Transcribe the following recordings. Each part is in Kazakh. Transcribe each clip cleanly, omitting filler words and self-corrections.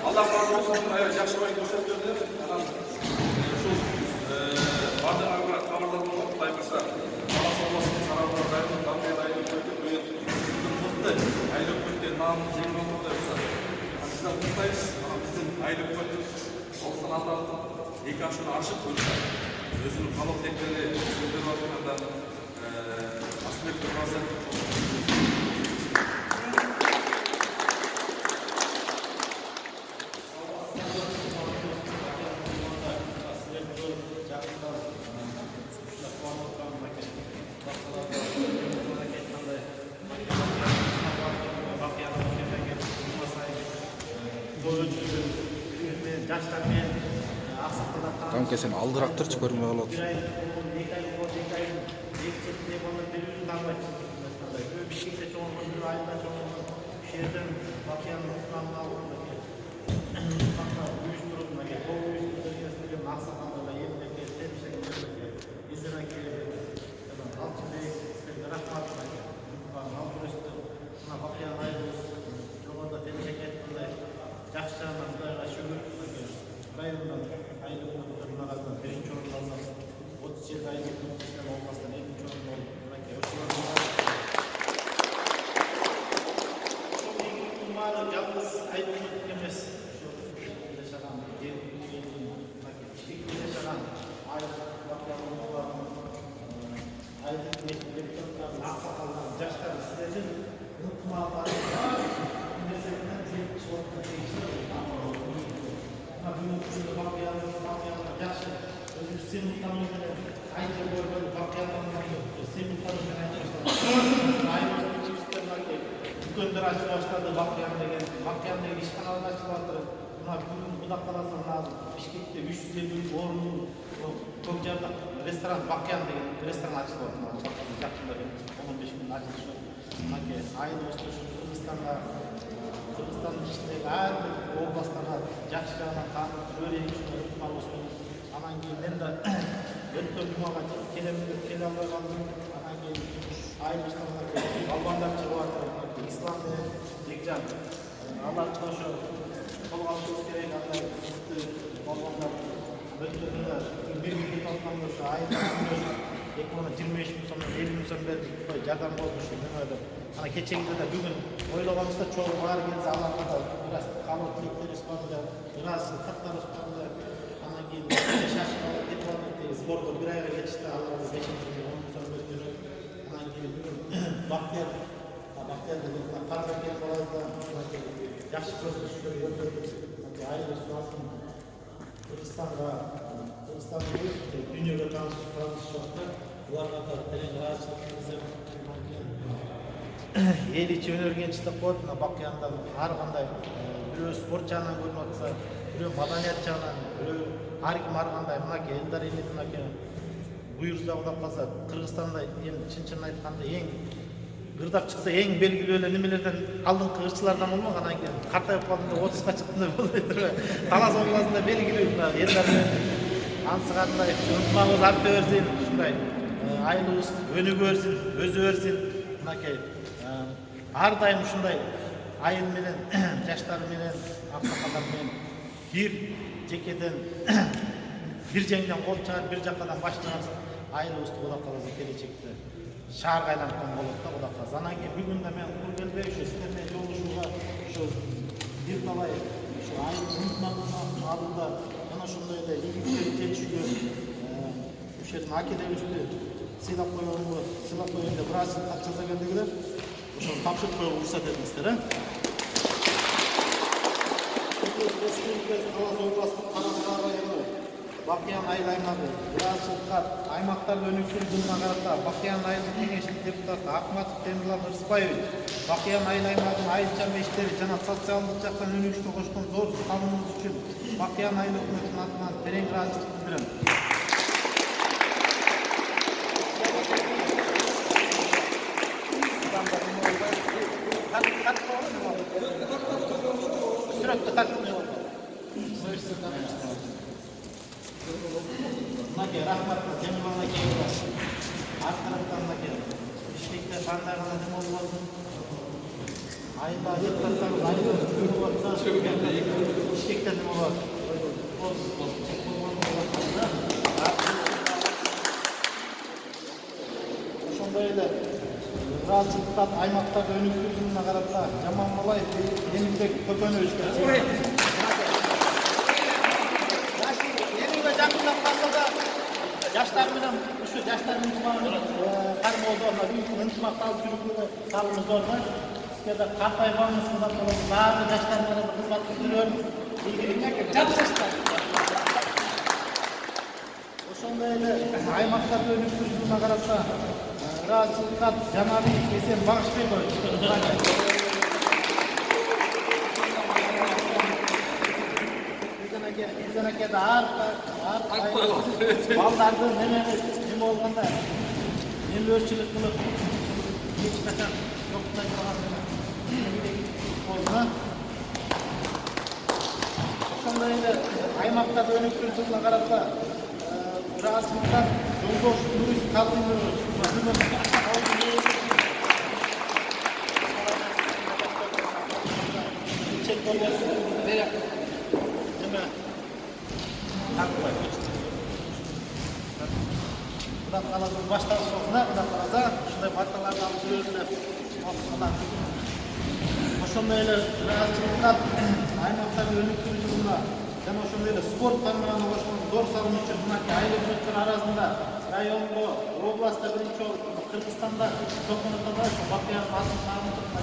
Allah razı olsun. Yaxşı oyun gösterdiler. Şu bardan avrat kamerada oldu. Baymışlar. Allah olmasın. Sarablar dayının damlaya dayının koydu. Böyle mutlu. Aylık koydu. Namı cebine olmadı. Bizden mutluyuz. Bizim aylık koydu. 96 ilk aşını aşıp koydular. Özünün kalıp tekleri sözleri bakımında aspekt durmazsa Там кесен алдырақ тұрчы көрмей қалады. Dükkanlar açıp başladı, Bakyan деген işkanalını açıp attırıp, bugün budakkalasın lazım, Bişkek'te 350 orunlu çok jarda restoran, Bakyan деген restoran açıp attırıp, yakında 15 gün açılışı. Ayın üstü Kırgızstan'ın içindeki her bir oblastana, жақсы жағынан танып, öğrenip şunu tutmak olsun. Anan keyin ben de ötken cumaga kele almay kaldım. Anan keyin ayın üstüne balbanlar çıkıp attırıp, İslam ve Bekcan. Allah'tan şu kol alışımız gerek anlar, balbanlar ötkenler, bir gün toplamda şu ayın üstüne 2025 gün sonra 50 gün sonra jardam olmuş. Ana keçengide de bugün oylaganımızda çoğu var geldi Allah'ta da biraz kalıp tilekler üstünde, biraz katlar üstünde. Ana keyin şaşırmalar diplomatı sporda bir ayga geçti Allah'ın 5. gün 10 gün sonra ötürüp. Ana keyin bugün Bahtiyar dedi, Karzaken Boğaz'da yaxşı gözlüşleri ötürüp. Ayrı suatın Kırgıstan'da dünyada tanıştıkta ularga da tereң rahatçılık ел içi өнөргенчилик болот. Бакыяндан ар кандай бирөө спорт жагынан көрүнүп атса, бирөө маданият жагынан, бирөө ар ким ар кандай мынакей элдар элек мынакей буйрса улап калса, Кыргызстанда эми чын айтканда эң ырдап чыкса эң белгилүү эле немелерден алдыңкы ырчылардан болмок. Анан кийин картайып калдым деп 30га чыктым деп болбой турбайбы. Талас областында белгилүү элдар ансыгандай унутмабыз арта берсин, ушундай айылыбыз өнүгө берсин, өзү берсин. Мынакей ар дайым ушундай айыл менен, жаштар менен, аксакалдар менен бир жекеден бир жеңден кол чыгарып, бир жакадан баш чыгарса, айылыбызды Кудай кааласа келечекте шаарга айланткан болот да Кудай кааласа. Анан кийин бүгүн да мен кул келбей ушу силер менен жолугушууга ушу бир талай ушу айыл унутмаган алдында жана ошондой эле ийгиликтерди жетишүүгө ушул жердин акелебизди сыйлап коеюн деп ырас кат жаза келдигилер. Ошону тапшырып коюуга уруксат этиңиздер. Республикасы Талас областык Каракара району Бакыян айыл аймагы ырашылыкка аймактарды өнүктүрүү жылына карата Бакыян айылдык кеңешинин депутаты Акматов Темирлан Ырысбаевич Бакыян айыл аймагынын айылчан иштери жана социалдык жактан өнүгүшкө кошкон зор салымыңыз үчүн Бакыян айыл өкмөтүнүн атынан терең ыраазычылык билдирем. Rahmat Cemil'e geliyor. Alt taraftan da geliyor. Bişkek'te kandayla ne olmasın? Ayda yetmezseniz ayda olsa işlekten ne olur? Ошондой ыраазычылыктан аймактарда өнүктүрүүнүн карата Жаман Малаев Эмилбек Көкөнөбүзгө эмиге жакындап калса да жаштар менен ушу жаштардын кармоодоруна ынтымакты алып жүрүүгө салымыбыз зор да. Сизге да картайбаңыз, кызмат кылыңыз, баардык жаштар менен кызмат көрүлөрүңүз. Жат жаштар. Ошондой эле аймактарда өнүктүрүүнүн карата ыраазычылыкка Жанабек Эсен Багышбекович Эсен аке да балдардын неме болгондо өнөрчүлүк кылып эч качан жоктой турган болду. Ошондой эле аймактарда өнүктүрүүнүн карата ыраазычылыктан Жолдош Нуриев Калдынович Budak kalanın baştan sonuna budak kalasa şunday markalarını alıp жүрөсүнө калат. Ошондой эле ыраазычылыкка аймактардын өнүктүрүүнүнө жана ошондой эле спорт тармагына кошкон зор салым үчүн мынакей айыл өкмөттөр арасында райондо, областта биринчи болуп, Кыргызстанда чемпионатта ошо Бакыян Касым Сагынтовна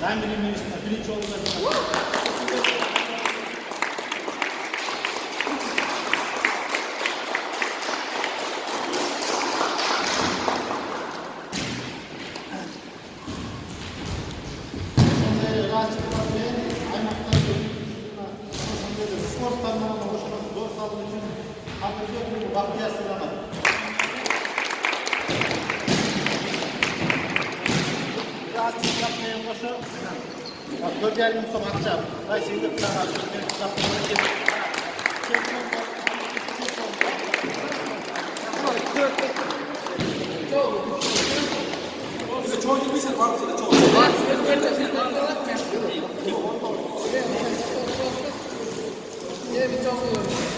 Дамир Эмилевичтин биринчи болуп spor tarmağına oluşan zor salgın için Abdülhamid bu Bakıya sığınamak. Rahatsız yapmayan koşu, 4,5 yıl sonra atacağım. Ben şimdi bir tane çok iyi bir şey var mı? Çok Yeah, we talk